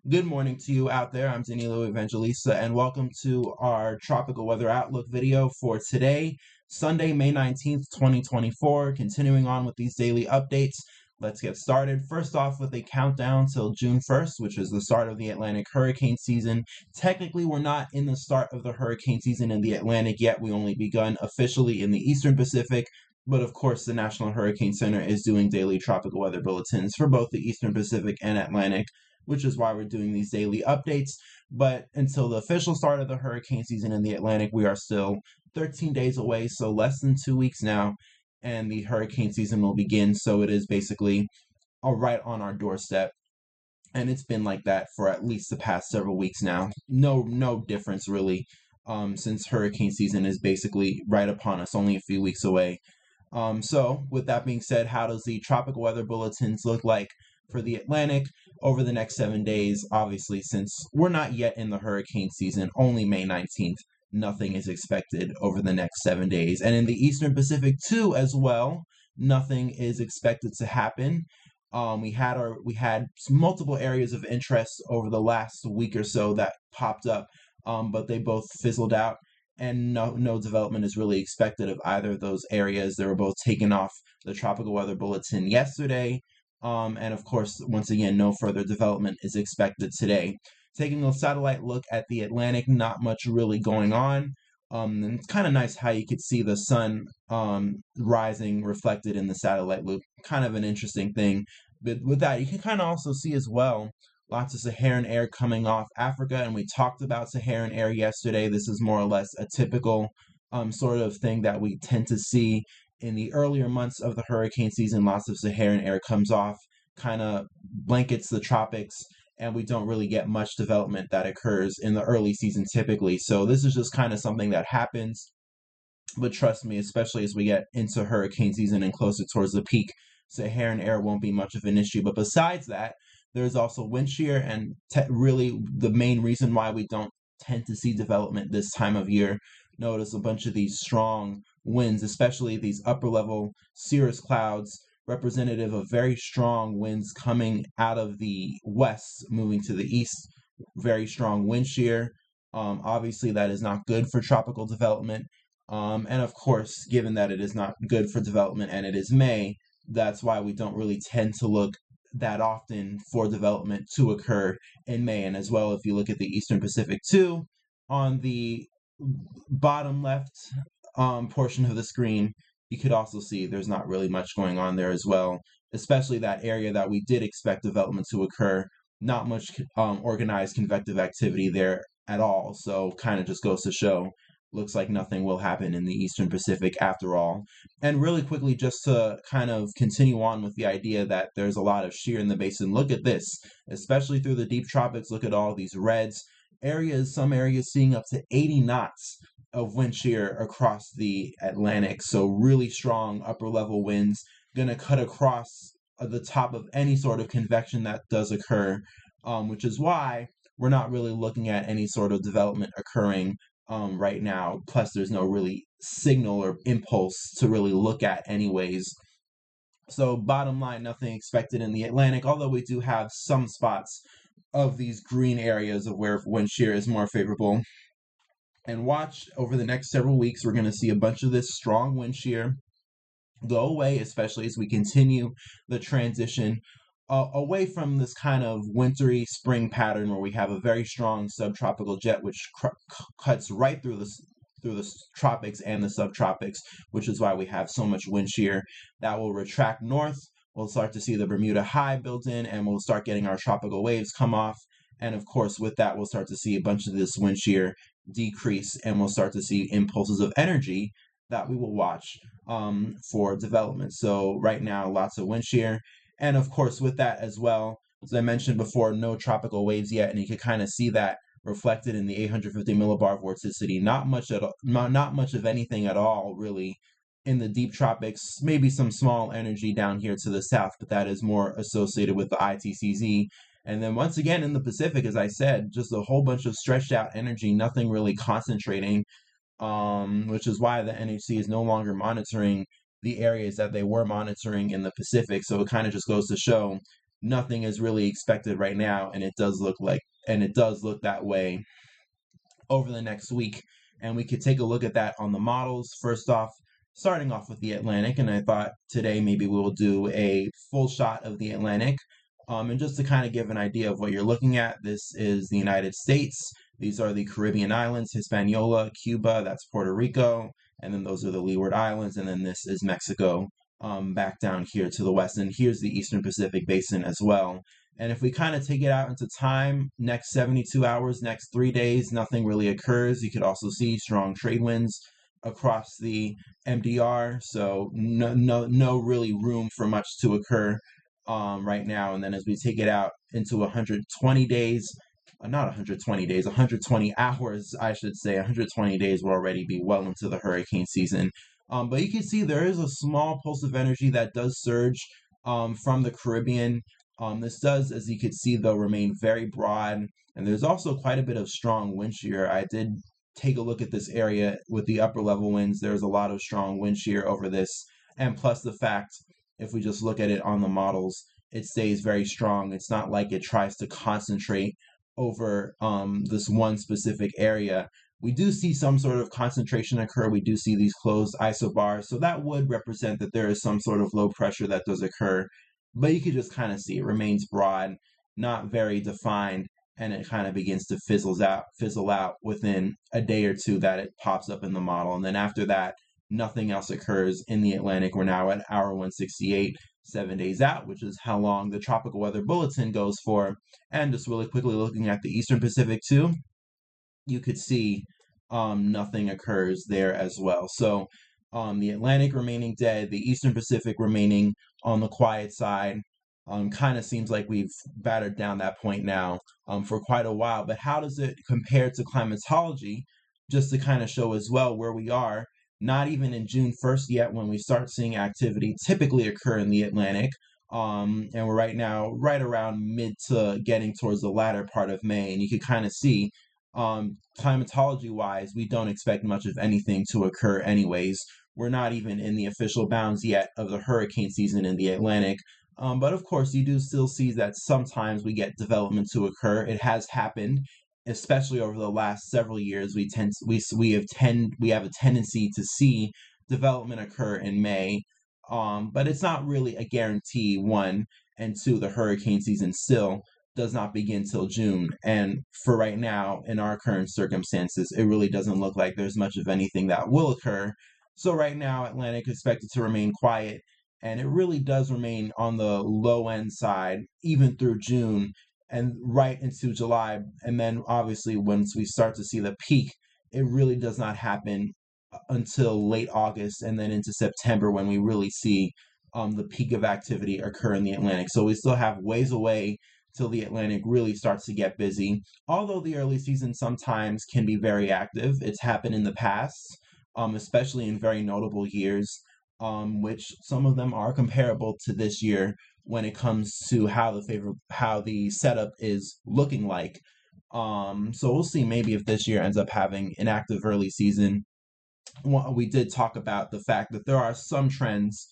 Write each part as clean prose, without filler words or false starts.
Good morning to you out there. I'm Danilo Evangelista, and welcome to our tropical weather outlook video for today, Sunday, May 19th, 2024. Continuing on with these daily updates, let's get started. First off, with a countdown till June 1st, which is the start of the Atlantic hurricane season. Technically, we're not in the start of the hurricane season in the Atlantic yet. We only begun officially in the Eastern Pacific. But of course, the National Hurricane Center is doing daily tropical weather bulletins for both the Eastern Pacific and Atlantic, which is why we're doing these daily updates. But until the official start of the hurricane season in the Atlantic, we are still 13 days away, so less than 2 weeks now, and the hurricane season will begin. So it is basically right on our doorstep. And it's been like that for at least the past several weeks now. No difference really, since hurricane season is basically right upon us, only a few weeks away. So with that being said, how does the tropical weather bulletins look like for the Atlantic over the next 7 days? Obviously, since we're not yet in the hurricane season, only May 19th, nothing is expected over the next 7 days. And in the Eastern Pacific too, as well, nothing is expected to happen. We had multiple areas of interest over the last week or so that popped up, but they both fizzled out, and no development is really expected of either of those areas. They were both taken off the tropical weather bulletin yesterday, and of course, once again, no further development is expected today. Taking a satellite look at the Atlantic, not much really going on. And it's kind of nice how you could see the sun rising reflected in the satellite loop. Kind of an interesting thing. But with that, you can kind of also see as well lots of Saharan air coming off Africa, and we talked about Saharan air yesterday. This is more or less a typical sort of thing that we tend to see in the earlier months of the hurricane season. Lots of Saharan air comes off, kind of blankets the tropics, and we don't really get much development that occurs in the early season typically. So this is just kind of something that happens. But trust me, especially as we get into hurricane season and closer towards the peak, Saharan air won't be much of an issue. But besides that, there's also wind shear, and really the main reason why we don't tend to see development this time of year. Notice a bunch of these strong winds, especially these upper level cirrus clouds, representative of very strong winds coming out of the west, moving to the east. Very strong wind shear. Obviously, that is not good for tropical development. And of course, given that it is not good for development and it is May, that's why we don't really tend to look that often for development to occur in May. And as well, if you look at the Eastern Pacific too, on the bottom left portion of the screen, you could also see there's not really much going on there as well, especially that area that we did expect development to occur. Not much organized convective activity there at all. So kind of just goes to show, looks like nothing will happen in the Eastern Pacific after all. And really quickly, just to kind of continue on with the idea that there's a lot of shear in the basin, look at this, especially through the deep tropics. Look at all these reds. Some areas seeing up to 80 knots of wind shear across the Atlantic. So really strong upper level winds going to cut across the top of any sort of convection that does occur, which is why we're not really looking at any sort of development occurring right now. Plus, there's no really signal or impulse to really look at anyways. So bottom line, nothing expected in the Atlantic, although we do have some spots of these green areas of where wind shear is more favorable. And watch over the next several weeks, we're going to see a bunch of this strong wind shear go away, especially as we continue the transition away from this kind of wintry spring pattern where we have a very strong subtropical jet which cuts right through the tropics and the subtropics, which is why we have so much wind shear. That will retract north. We'll start to see the Bermuda High built in, and we'll start getting our tropical waves come off. And of course, with that, we'll start to see a bunch of this wind shear decrease, and we'll start to see impulses of energy that we will watch for development. So right now, lots of wind shear. And of course, with that as well, as I mentioned before, no tropical waves yet, and you can kind of see that reflected in the 850 millibar vorticity. Not much of anything at all, really, in the deep tropics. Maybe some small energy down here to the south, but that is more associated with the ITCZ. And then once again in the Pacific, as I said, just a whole bunch of stretched out energy, nothing really concentrating, which is why the NHC is no longer monitoring the areas that they were monitoring in the Pacific. So it kind of just goes to show nothing is really expected right now, and it does look that way over the next week. And we could take a look at that on the models. First off, starting off with the Atlantic, and I thought today maybe we'll do a full shot of the Atlantic. And just to kind of give an idea of what you're looking at, this is the United States. These are the Caribbean islands, Hispaniola, Cuba, that's Puerto Rico, and then those are the Leeward Islands, and then this is Mexico, back down here to the west. And here's the Eastern Pacific Basin as well. And if we kind of take it out into time, next 72 hours, next 3 days, nothing really occurs. You could also see strong trade winds across the MDR, so no really room for much to occur right now. And then as we take it out into 120 days, not 120 days, 120 hours, I should say, 120 days will already be well into the hurricane season. But you can see there is a small pulse of energy that does surge from the Caribbean. This does, as you can see, though, remain very broad, and there's also quite a bit of strong wind shear. I did take a look at this area with the upper level winds. There's a lot of strong wind shear over this, and plus the fact, if we just look at it on the models, it stays very strong. It's not like it tries to concentrate over this one specific area. We do see some sort of concentration occur. We do see these closed isobars, so that would represent that there is some sort of low pressure that does occur. But you could just kind of see it remains broad, not very defined, and it kind of begins to fizzle out within a day or two that it pops up in the model. And then after that, nothing else occurs in the Atlantic. We're now at hour 168, 7 days out, which is how long the tropical weather bulletin goes for. And just really quickly looking at the Eastern Pacific too, you could see nothing occurs there as well. So the Atlantic remaining dead, the Eastern Pacific remaining on the quiet side. Kind of seems like we've battered down that point now for quite a while. But how does it compare to climatology? Just to kind of show as well where we are. Not even in June 1st yet when we start seeing activity typically occur in the Atlantic. And we're right now right around mid to getting towards the latter part of May. And you can kind of see climatology wise, we don't expect much of anything to occur anyways. We're not even in the official bounds yet of the hurricane season in the Atlantic. But of course, you do still see that sometimes we get development to occur. It has happened, especially over the last several years. We have a tendency to see development occur in May, but it's not really a guarantee. One and two, the hurricane season still does not begin till June. And for right now, in our current circumstances, it really doesn't look like there's much of anything that will occur. So right now, Atlantic is expected to remain quiet, and it really does remain on the low end side, even through June and right into July. And then obviously, once we start to see the peak, it really does not happen until late August and then into September when we really see the peak of activity occur in the Atlantic. So we still have ways away till the Atlantic really starts to get busy. Although the early season sometimes can be very active, it's happened in the past, especially in very notable years, which some of them are comparable to this year when it comes to how the setup is looking like. So we'll see maybe if this year ends up having an active early season. We did talk about the fact that there are some trends,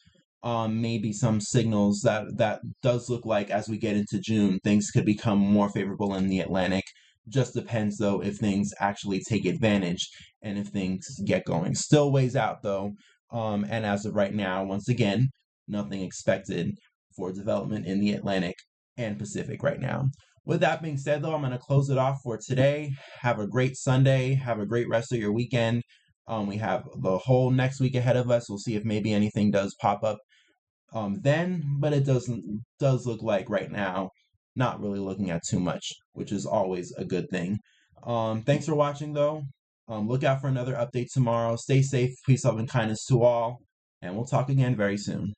maybe some signals that does look like as we get into June, things could become more favorable in the Atlantic. Just depends though if things actually take advantage and if things get going. Still ways out though, and as of right now, once again, nothing expected for development in the Atlantic and Pacific right now. With that being said though, I'm going to close it off for today. Have a great Sunday. Have a great rest of your weekend. We have the whole next week ahead of us. We'll see if maybe anything does pop up then, but it does look like right now, not really looking at too much, which is always a good thing. Thanks for watching though. Look out for another update tomorrow. Stay safe, peace, love, and kindness to all, and we'll talk again very soon.